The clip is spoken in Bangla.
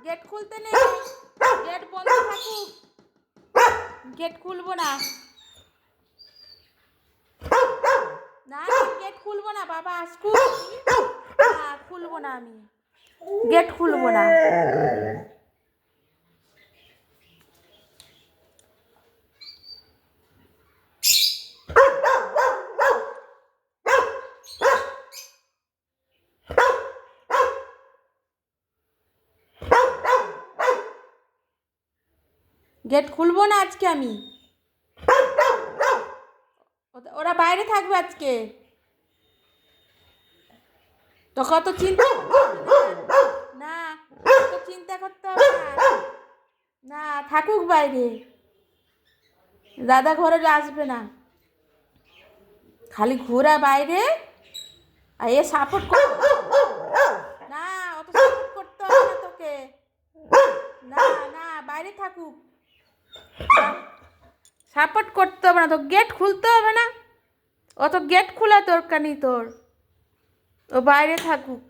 গেট খুলতে নেই, গেট বন্ধ থাকুক, গেট খুলবো না। না গেট খুলবো না, বাবা আসুক। না খুলবো না, আমি গেট খুলবো না। গেট খুলবো না আজকে আমি। ওরা বাইরে থাকবে আজকে। তোকে অত চিন্তা না, অত চিন্তা করতে হবে না। না থাকুক বাইরে, দাদা ঘরে আসবে না। খালি ঘোরা বাইরে, আর এ সাপোর্ট না, অত সাপোর্ট করতে হবে না তোকে। না না বাইরে থাকুক, সাপোর্ট করতে হবে না তো, গেট খুলতে হবে না, অত গেট খোলা দরকার নেই তোর, ও বাইরে থাকুক।